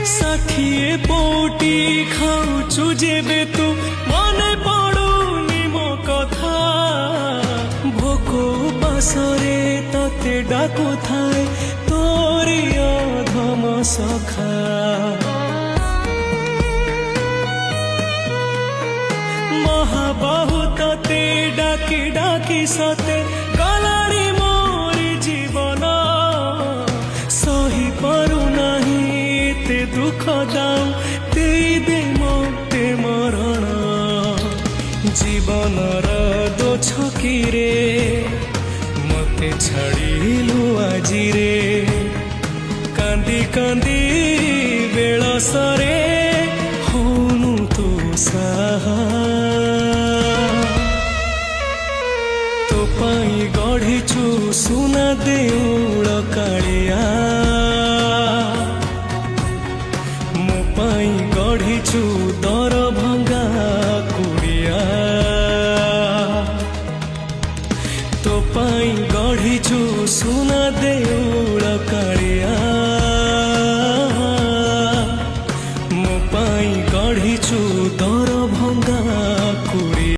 ଷାଠିଏ ପଉଟି ଖାଉଛୁ ଯେବେ ତୁ ମନେ ପଡୁନି ମୋ କଥା ଭୋକ ଉପାସରେ ତତେ ଡାକୁଥାଏ ତୋରି ଅଧମ ସଖା ମହାବାହୁ ତତେ ଡାକି ଡାକି ସତେ ଗଲାଣି ମୋରି ଜୀବନ ସହି ପାରୁନାହିଁ ଏତେ ଦୁଃଖ ଦାଉ ଦେଇଦେ ମୋତେ ମରଣ ଜୀବନର ଦୋ ଛକିରେ ମୋତେ ଛାଡ଼ିଲୁ ଆଜିରେ କାନ୍ଦି କାନ୍ଦି ବେଳସରେ ହଉନୁ ତୁ ସାହା ତୋ ପାଇଁ ଗଢ଼ିଛୁ ସୁନା ଦେଉଳ କାଳିଆ ମୋ ପାଇଁ ଗଢ଼ିଛୁ ଦରଭଙ୍ଗା କୁଡ଼ିଆ ତୋ ପାଇଁ ଗଢ଼ିଛୁ ସୁନା ଦେଉଳ କାଳିଆ।